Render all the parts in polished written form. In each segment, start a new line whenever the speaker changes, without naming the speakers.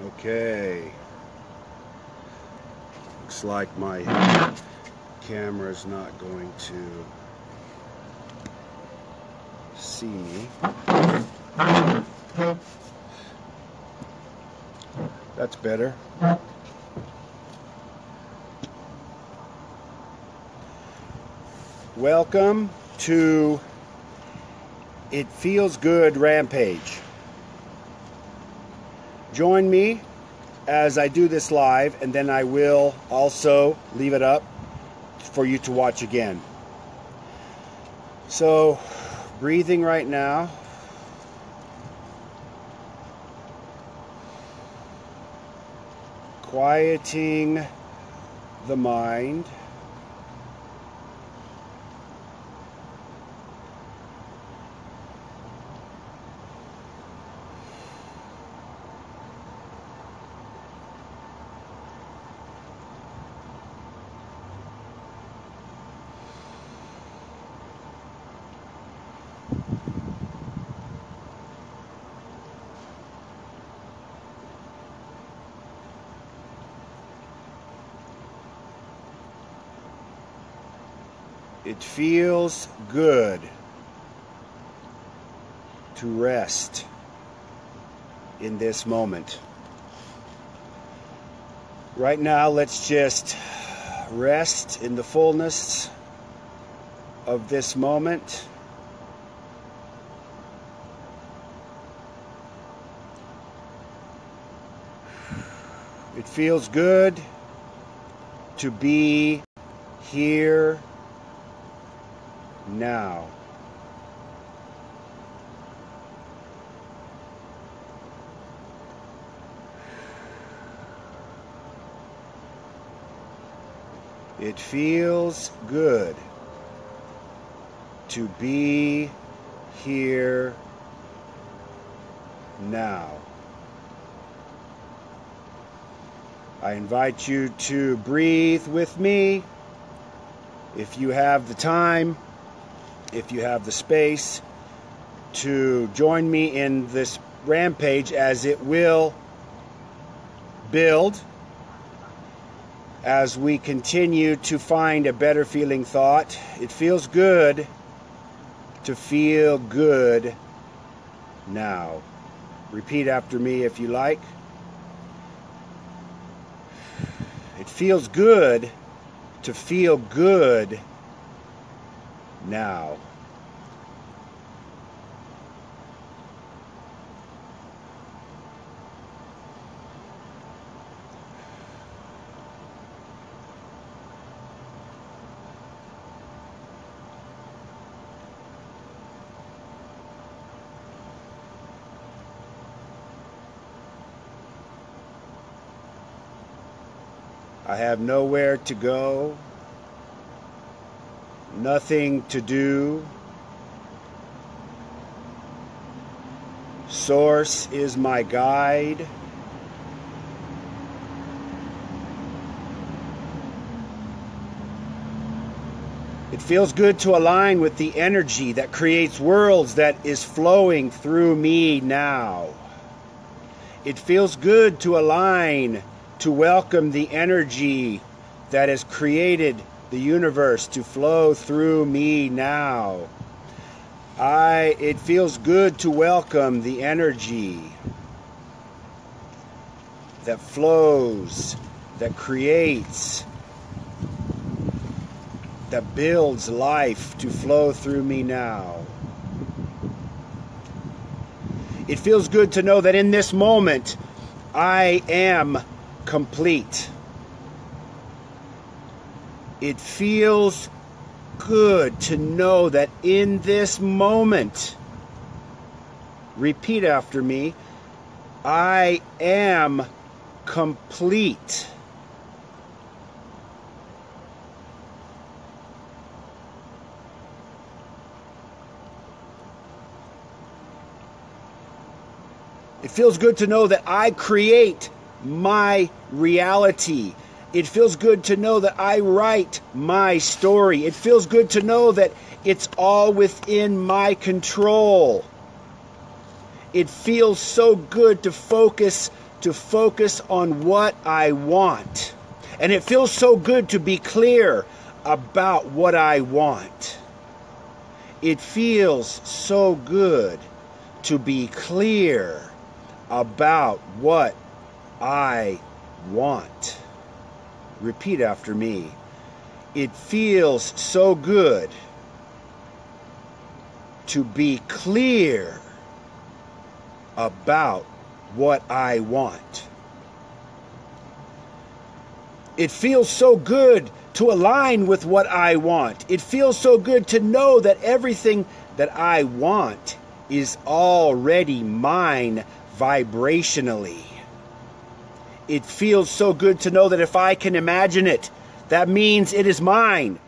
Okay. Looks like my camera's not going to see me. That's better. Welcome to It Feels Good Rampage. Join me as I do this live, and then I will also leave it up for you to watch again. So, breathing right now. Quieting the mind. It feels good to rest in this moment. Right now, let's just rest in the fullness of this moment. It feels good to be here now. It feels good to be here now. I invite you to breathe with me if you have the time. If you have the space to join me in this rampage, as it will build as we continue to find a better feeling thought. It feels good to feel good now. Repeat after me if you like. It feels good to feel good now. I have nowhere to go, nothing to do. Source is my guide. It feels good to align with the energy that creates worlds that is flowing through me now. It feels good to align, to welcome the energy that has created the universe to flow through me now. It feels good to welcome the energy that flows, that creates, that builds life to flow through me now. It feels good to know that in this moment, I am complete. It feels good to know that in this moment, repeat after me, I am complete. It feels good to know that I create my reality. It feels good to know that I write my story. It feels good to know that it's all within my control. It feels so good to focus to focus on what I want. And it feels so good to be clear about what I want. It feels so good to be clear about what I want. Repeat after me. It feels so good to be clear about what I want. It feels so good to align with what I want. It feels so good to know that everything that I want is already mine vibrationally. It feels so good to know that if I can imagine it, that means it is mine.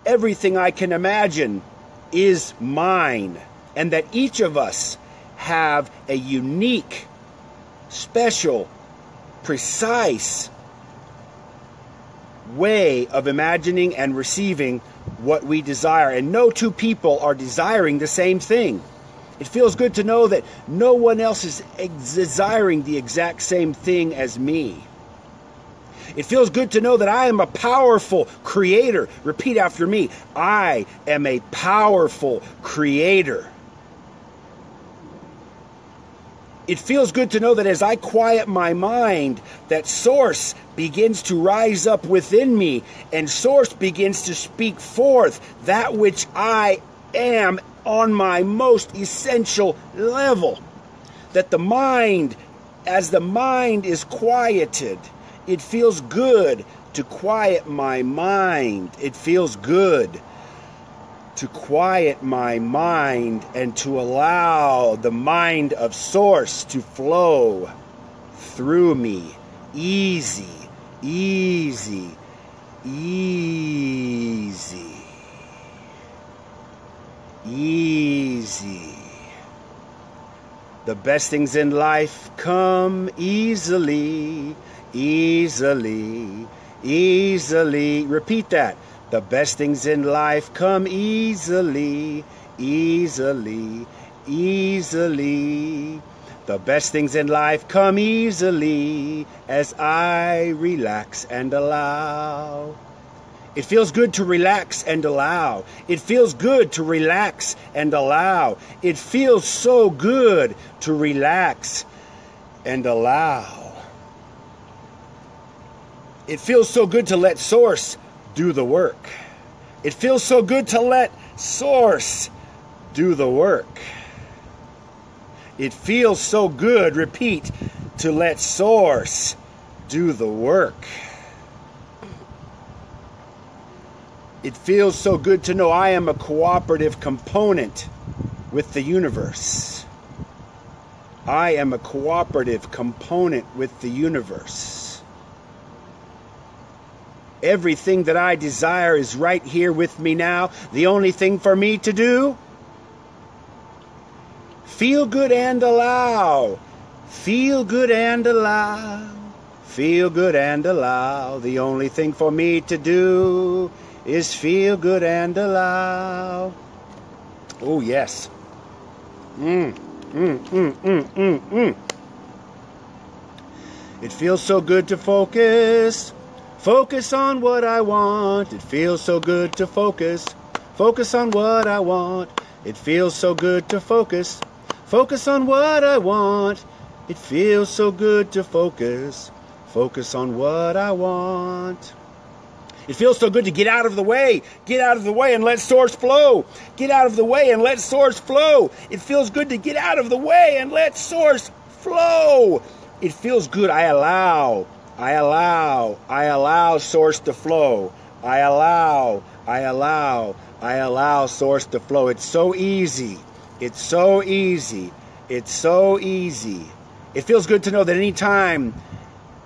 Everything I can imagine is mine. And that each of us have a unique, special, precise way of imagining and receiving what we desire. And no two people are desiring the same thing. It feels good to know that no one else is desiring the exact same thing as me. It feels good to know that I am a powerful creator. Repeat after me. I am a powerful creator. It feels good to know that as I quiet my mind, that Source begins to rise up within me, and Source begins to speak forth that which I am on my most essential level. That the mind, as the mind is quieted, it feels good to quiet my mind. It feels good to quiet my mind and to allow the mind of Source to flow through me. Easy, easy, easy, easy. The best things in life come easily, easily, easily. Repeat that. The best things in life come easily, easily, easily. The best things in life come easily as I relax and allow. It feels good to relax and allow. It feels good to relax and allow. It feels so good to relax and allow. It feels so good to let Source do the work. It feels so good to let Source do the work. It feels so good, repeat, to let Source do the work. It feels so good to know I am a cooperative component with the universe. I am a cooperative component with the universe. Everything that I desire is right here with me now. The only thing for me to do, feel good and allow. Feel good and allow. Feel good and allow. The only thing for me to do is feel good and allow. Oh, yes. It feels so good to focus. Focus on what I want. It feels so good to focus. Focus on what I want. It feels so good to focus. Focus on what I want. It feels so good to focus. Focus on what I want. It feels so good to get out of the way. Get out of the way and let Source flow. Get out of the way and let Source flow. It feels good to get out of the way and let Source flow. It feels good. I allow Source to flow. I allow Source to flow. It's so easy. It's so easy. It's so easy. It feels good to know that anytime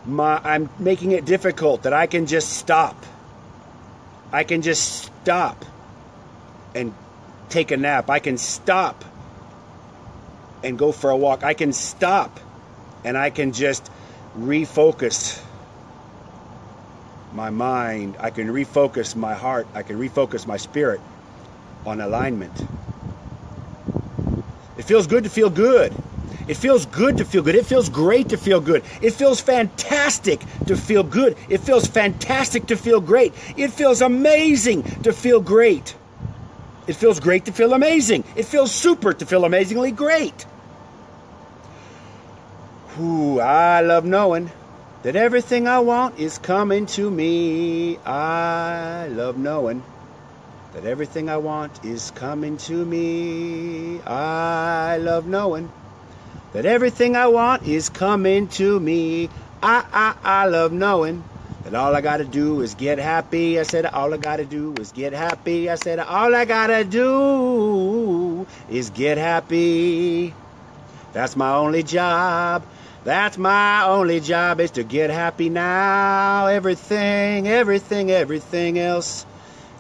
I'm making it difficult, that I can just stop. I can just stop and take a nap. I can stop and go for a walk. I can stop and I can just refocus my mind. I can refocus my heart. I can refocus my spirit on alignment. It feels good to feel good. It feels good to feel good. It feels great to feel good. It feels fantastic to feel good. It feels fantastic to feel great. It feels amazing to feel great. It feels great to feel amazing. It feels super to feel amazingly great. Ooh, I love knowing that everything I want is coming to me. I love knowing that everything I want is coming to me. I love knowing that everything I want is coming to me. I love knowing that all I gotta do is get happy. I said all I gotta do is get happy. I said all I gotta do is get happy. That's my only job. That's my only job, is to get happy now. Everything else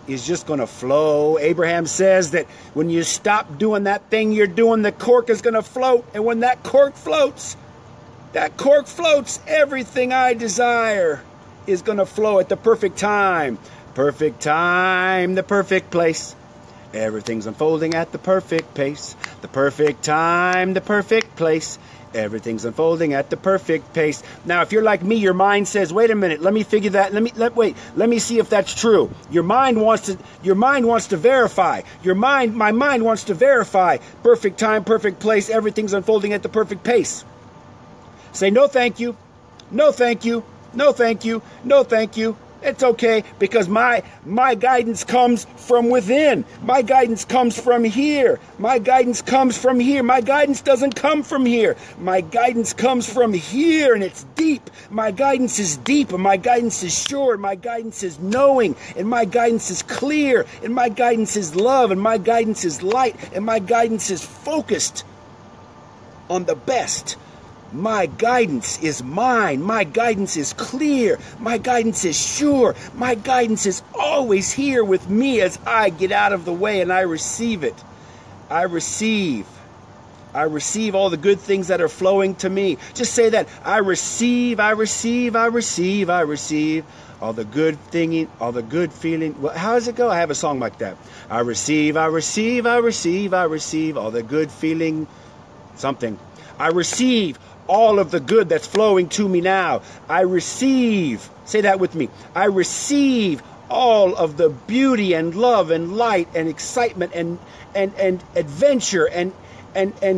is just going to flow. Abraham says that when you stop doing that thing you're doing, the cork is going to float. And when that cork floats, everything I desire is going to flow at the perfect time. Perfect time, the perfect place. Everything's unfolding at the perfect pace. The perfect time, the perfect place. Everything's unfolding at the perfect pace. Now, if you're like me, your mind says, "Wait a minute, let me figure that. Let me see if that's true." Your mind wants to verify. My mind wants to verify. Perfect time, perfect place. Everything's unfolding at the perfect pace. Say no, thank you. No, thank you. No, thank you. No, thank you. It's okay, because my guidance comes from within. My guidance comes from here. My guidance comes from here. My guidance doesn't come from here. My guidance comes from here, and it's deep. My guidance is deep, and my guidance is sure, and my guidance is knowing, and my guidance is clear, and my guidance is love, and my guidance is light, and my guidance is focused on the best. My guidance is mine. My guidance is clear. My guidance is sure. My guidance is always here with me as I get out of the way and I receive it. I receive all the good things that are flowing to me. Just say that. I receive all the good thinking, all the good feeling. Well, how does it go? I have a song like that. I receive all the good feeling something. I receive all of the good that's flowing to me now. I receive, say that with me. I receive all of the beauty and love and light and excitement and adventure and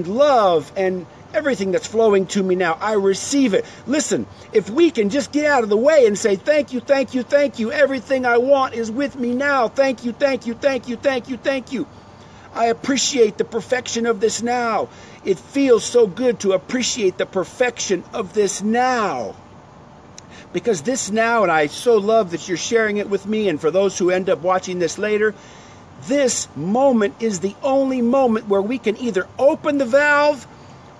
love and everything that's flowing to me now. I receive it. Listen, if we can just get out of the way and say, thank you, thank you, thank you. Everything I want is with me now. Thank you, thank you, thank you, thank you, thank you. I appreciate the perfection of this now. It feels so good to appreciate the perfection of this now. Because this now, and I so love that you're sharing it with me, and for those who end up watching this later, this moment is the only moment where we can either open the valve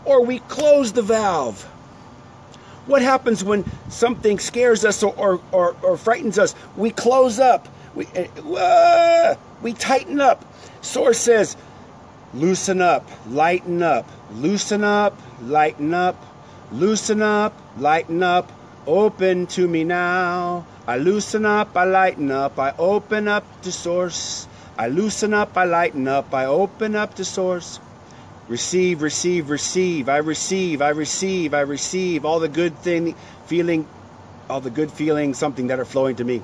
or we close the valve. What happens when something scares us or frightens us? We close up. We tighten up. Source says, loosen up, lighten up, loosen up, lighten up, loosen up, lighten up, open to me now. I loosen up, I lighten up, I open up to source. I loosen up, I lighten up, I open up to source. Receive, receive, receive. I receive all the good feeling, something that are flowing to me.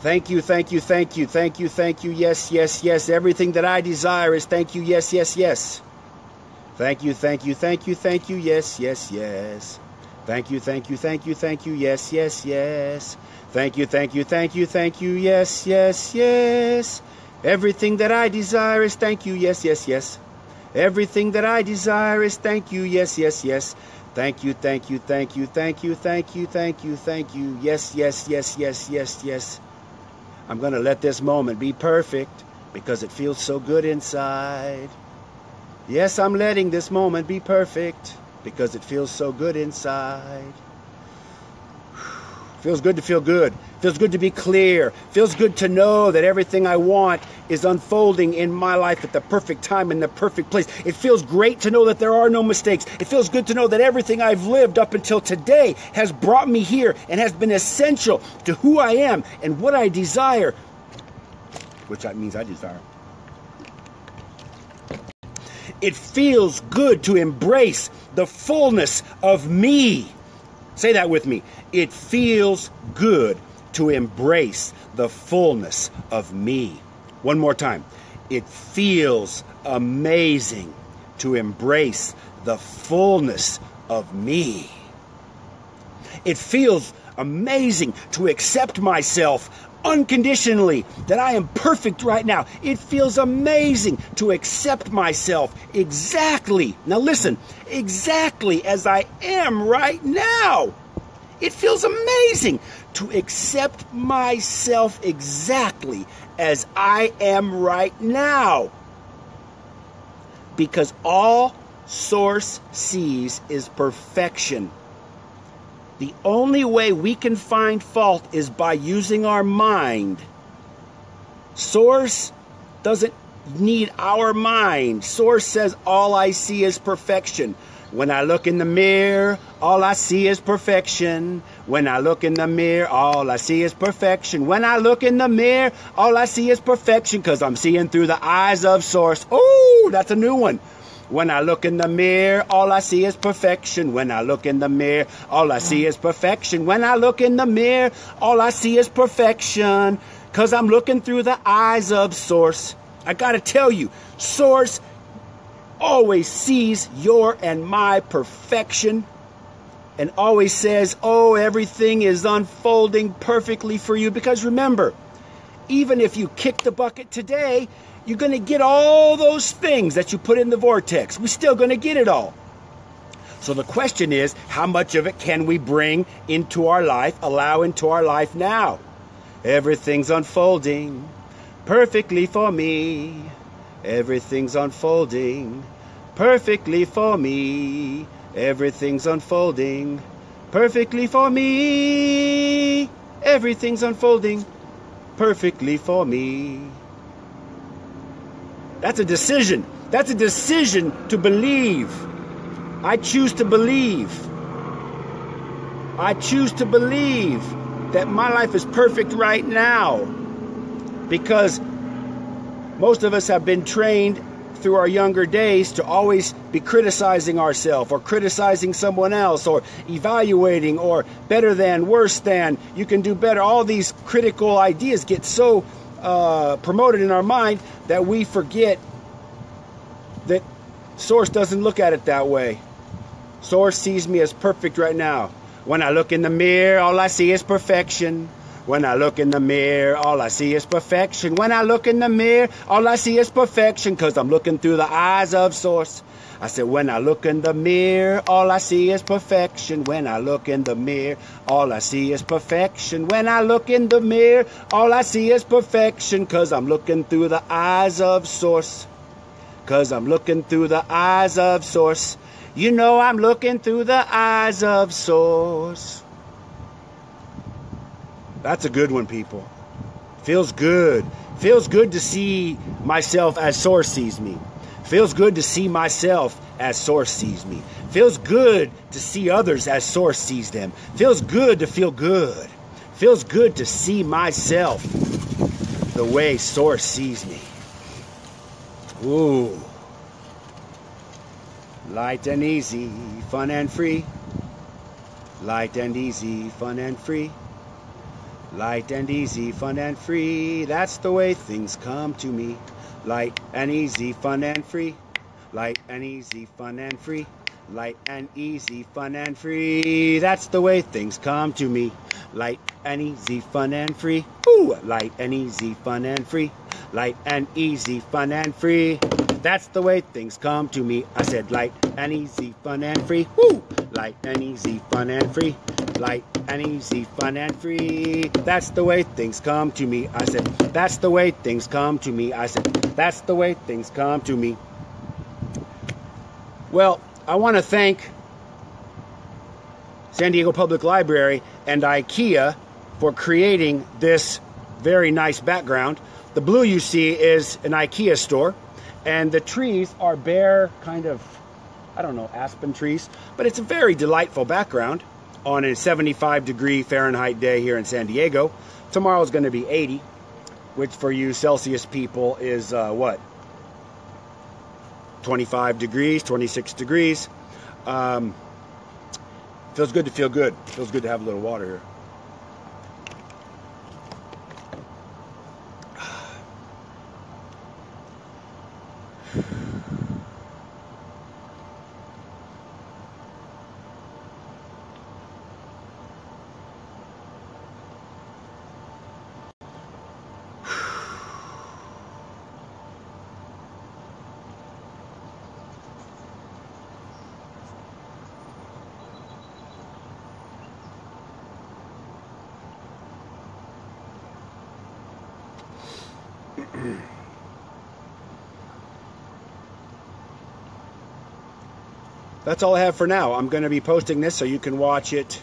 Thank you, thank you, thank you, thank you, thank you, yes, yes, yes. Everything that I desire is thank you, yes, yes, yes. Thank you, thank you, thank you, thank you, yes, yes, yes. Thank you, thank you, thank you, thank you, yes, yes, yes. Thank you, thank you, thank you, thank you, yes, yes, yes. Everything that I desire is thank you, yes, yes, yes. Everything that I desire is thank you, yes, yes, yes. Thank you, thank you, thank you, thank you, thank you, thank you, thank you, yes, yes, yes, yes, yes, yes. I'm going to let this moment be perfect because it feels so good inside. Yes, I'm letting this moment be perfect because it feels so good inside. Feels good to feel good. Feels good to be clear. Feels good to know that everything I want is unfolding in my life at the perfect time in the perfect place. It feels great to know that there are no mistakes. It feels good to know that everything I've lived up until today has brought me here and has been essential to who I am and what I desire, which means I desire. It feels good to embrace the fullness of me. Say that with me. It feels good to embrace the fullness of me. One more time. It feels amazing to embrace the fullness of me. It feels amazing to accept myself unconditionally, that I am perfect right now. It feels amazing to accept myself exactly, now listen, exactly as I am right now. It feels amazing to accept myself exactly as I am right now. Because all Source sees is perfection. The only way we can find fault is by using our mind. Source doesn't need our mind. Source says, all I see is perfection. When I look in the mirror, all I see is perfection. When I look in the mirror, all I see is perfection. When I look in the mirror, all I see is perfection, because I'm seeing through the eyes of Source. Oh, that's a new one. When I look in the mirror, all I see is perfection. When I look in the mirror, all I see is perfection. When I look in the mirror, all I see is perfection, because I'm looking through the eyes of Source. I got to tell you, Source always sees your and my perfection and always says, oh, everything is unfolding perfectly for you. Because remember, even if you kick the bucket today, you're going to get all those things that you put in the vortex. We're still going to get it all. So the question is, how much of it can we bring into our life, allow into our life now? Everything's unfolding perfectly for me. Everything's unfolding perfectly for me. Everything's unfolding perfectly for me. Everything's unfolding perfectly for me. That's a decision. That's a decision to believe. I choose to believe. I choose to believe that my life is perfect right now, because most of us have been trained through our younger days to always be criticizing ourselves or criticizing someone else or evaluating or better than, worse than, you can do better. All these critical ideas get so promoted in our mind that we forget that Source doesn't look at it that way. Source sees me as perfect right now. When I look in the mirror, all I see is perfection. When I look in the mirror, all I see is perfection. When I look in the mirror, all I see is perfection, because I'm looking through the eyes of Source. I said, when I look in the mirror, all I see is perfection. When I look in the mirror, all I see is perfection. When I look in the mirror, all I see is perfection, because I'm looking through the eyes of Source. Because I'm looking through the eyes of Source. You know I'm looking through the eyes of Source. That's a good one, people. Feels good. Feels good to see myself as Source sees me. Feels good to see myself as Source sees me. Feels good to see others as Source sees them. Feels good to feel good. Feels good to see myself the way Source sees me. Ooh. Light and easy, fun and free. Light and easy, fun and free. Light and easy, fun and free. That's the way things come to me. Light and easy, fun and free. Light and easy, fun and free. Light and easy, fun and free. That's the way things come to me. Light and easy, fun and free. Ooh, light and easy, fun and free. Light and easy, fun and free. That's the way things come to me. I said light and easy, fun and free. Woo! Light and easy, fun and free. Light and easy, fun and free. That's the way things come to me. I said, that's the way things come to me. I said, that's the way things come to me. Well, I want to thank San Diego Public Library and IKEA for creating this very nice background. The blue you see is an IKEA store, and the trees are bare, kind of, I don't know, aspen trees, but it's a very delightful background on a 75-degree Fahrenheit day here in San Diego. Tomorrow's going to be 80, which for you Celsius people is what? 25 degrees, 26 degrees. Feels good to feel good. Feels good to have a little water here. That's all I have for now. I'm going to be posting this so you can watch it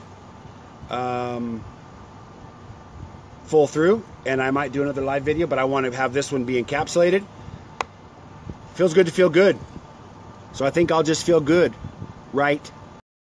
full through, and I might do another live video, but I want to have this one be encapsulated. Feels good to feel good. So I think I'll just feel good right